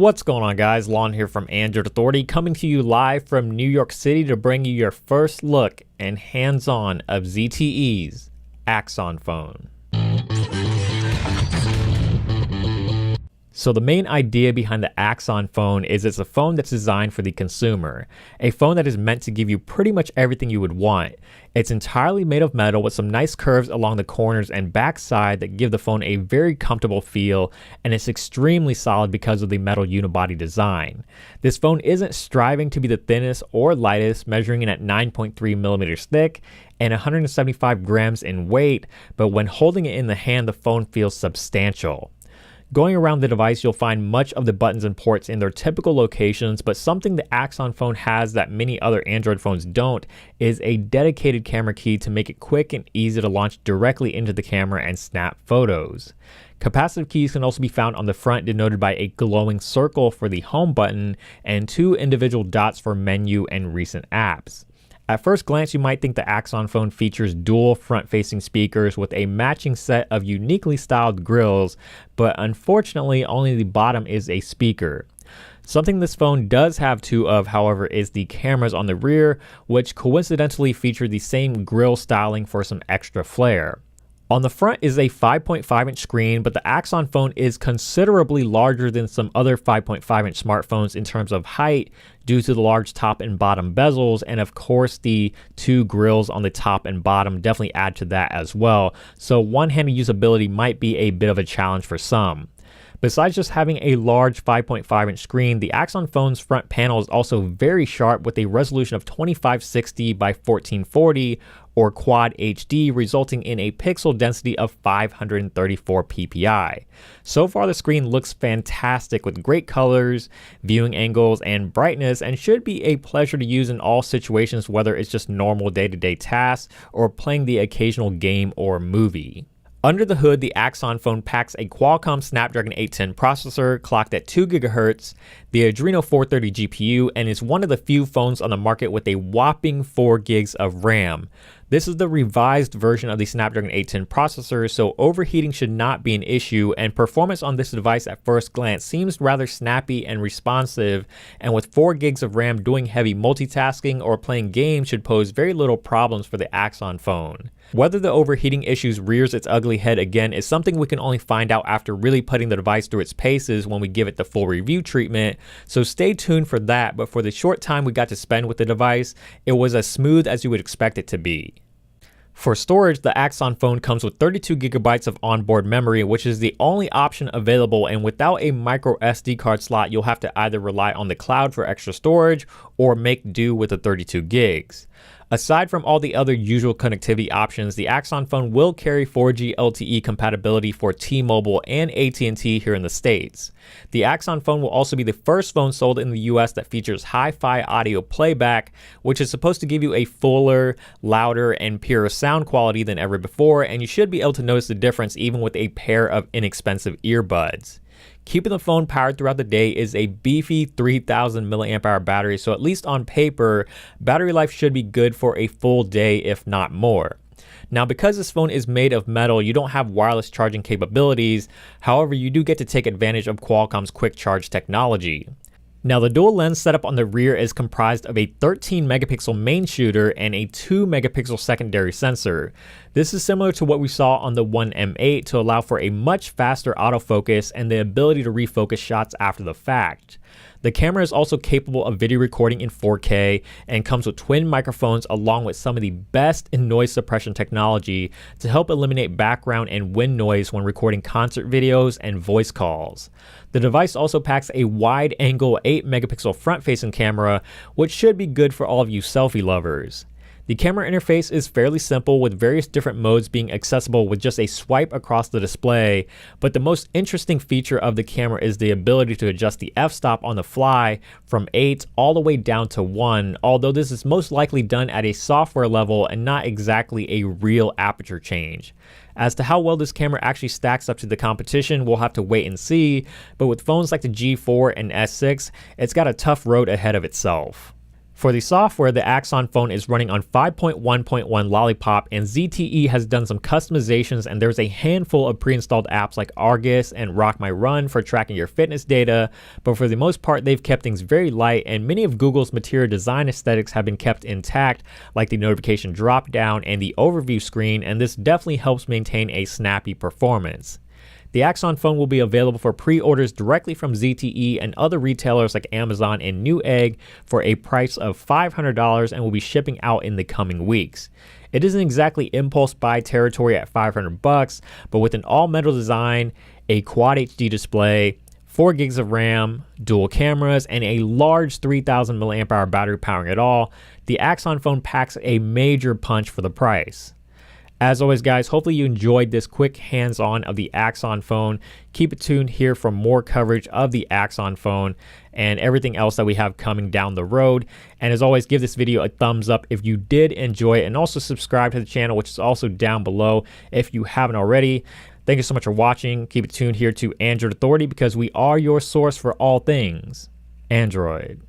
What's going on, guys? Lon here from Android Authority, coming to you live from New York City to bring you your first look and hands-on of ZTE's AXON phone. So the main idea behind the AXON phone is it's a phone that's designed for the consumer, a phone that is meant to give you pretty much everything you would want. It's entirely made of metal with some nice curves along the corners and backside that give the phone a very comfortable feel, and it's extremely solid because of the metal unibody design. This phone isn't striving to be the thinnest or lightest, measuring in at 9.3 millimeters thick and 175 grams in weight, but when holding it in the hand, the phone feels substantial. Going around the device, you'll find much of the buttons and ports in their typical locations, but something the AXON phone has that many other Android phones don't is a dedicated camera key to make it quick and easy to launch directly into the camera and snap photos. Capacitive keys can also be found on the front, denoted by a glowing circle for the home button and two individual dots for menu and recent apps. At first glance, you might think the AXON phone features dual front-facing speakers with a matching set of uniquely styled grills, but unfortunately only the bottom is a speaker. Something this phone does have two of, however, is the cameras on the rear, which coincidentally feature the same grill styling for some extra flair. On the front is a 5.5-inch screen, but the AXON phone is considerably larger than some other 5.5-inch smartphones in terms of height due to the large top and bottom bezels, and of course the two grills on the top and bottom definitely add to that as well, so one-handed usability might be a bit of a challenge for some. Besides just having a large 5.5-inch screen, the AXON phone's front panel is also very sharp with a resolution of 2560 by 1440 or Quad HD, resulting in a pixel density of 534 ppi. So far, the screen looks fantastic with great colors, viewing angles, and brightness, and should be a pleasure to use in all situations, whether it's just normal day-to-day tasks or playing the occasional game or movie. Under the hood, the AXON phone packs a Qualcomm Snapdragon 810 processor clocked at 2 GHz, the Adreno 430 GPU, and is one of the few phones on the market with a whopping 4 gigs of RAM. This is the revised version of the Snapdragon 810 processor, so overheating should not be an issue, and performance on this device at first glance seems rather snappy and responsive, and with 4 gigs of RAM, doing heavy multitasking or playing games should pose very little problems for the AXON phone. Whether the overheating issues rears its ugly head again is something we can only find out after really putting the device through its paces when we give it the full review treatment, so stay tuned for that. But for the short time we got to spend with the device, it was as smooth as you would expect it to be. For storage, the AXON phone comes with 32 gigabytes of onboard memory, which is the only option available, and without a micro SD card slot, you'll have to either rely on the cloud for extra storage or make do with the 32 gigs. Aside from all the other usual connectivity options, the AXON phone will carry 4G LTE compatibility for T-Mobile and AT&T here in the States. The AXON phone will also be the first phone sold in the US that features hi-fi audio playback, which is supposed to give you a fuller, louder, and purer sound quality than ever before, and you should be able to notice the difference even with a pair of inexpensive earbuds. Keeping the phone powered throughout the day is a beefy 3000 mAh battery, so at least on paper, battery life should be good for a full day, if not more. Now, because this phone is made of metal, you don't have wireless charging capabilities. However, you do get to take advantage of Qualcomm's quick charge technology. Now, the dual lens setup on the rear is comprised of a 13 megapixel main shooter and a 2 megapixel secondary sensor. This is similar to what we saw on the One M8 to allow for a much faster autofocus and the ability to refocus shots after the fact. The camera is also capable of video recording in 4K and comes with twin microphones along with some of the best in noise suppression technology to help eliminate background and wind noise when recording concert videos and voice calls. The device also packs a wide-angle 8 megapixel front-facing camera, which should be good for all of you selfie lovers. The camera interface is fairly simple, with various different modes being accessible with just a swipe across the display, but the most interesting feature of the camera is the ability to adjust the f-stop on the fly from 8 all the way down to 1, although this is most likely done at a software level and not exactly a real aperture change. As to how well this camera actually stacks up to the competition, we'll have to wait and see, but with phones like the G4 and S6, it's got a tough road ahead of itself. For the software, the Axon phone is running on 5.1.1 Lollipop, and ZTE has done some customizations, and there's a handful of pre-installed apps like Argus and Rock My Run for tracking your fitness data, but for the most part they've kept things very light, and many of Google's material design aesthetics have been kept intact, like the notification drop down and the overview screen, and this definitely helps maintain a snappy performance. The Axon phone will be available for pre-orders directly from ZTE and other retailers like Amazon and Newegg for a price of $500 and will be shipping out in the coming weeks. It isn't exactly impulse buy territory at $500, but with an all-metal design, a Quad HD display, 4 gigs of RAM, dual cameras, and a large 3000 mAh battery powering it all, the Axon phone packs a major punch for the price. As always, guys, hopefully you enjoyed this quick hands-on of the Axon phone. Keep it tuned here for more coverage of the Axon phone and everything else that we have coming down the road. And as always, give this video a thumbs up if you did enjoy it, and also subscribe to the channel, which is also down below if you haven't already. Thank you so much for watching. Keep it tuned here to Android Authority, because we are your source for all things Android.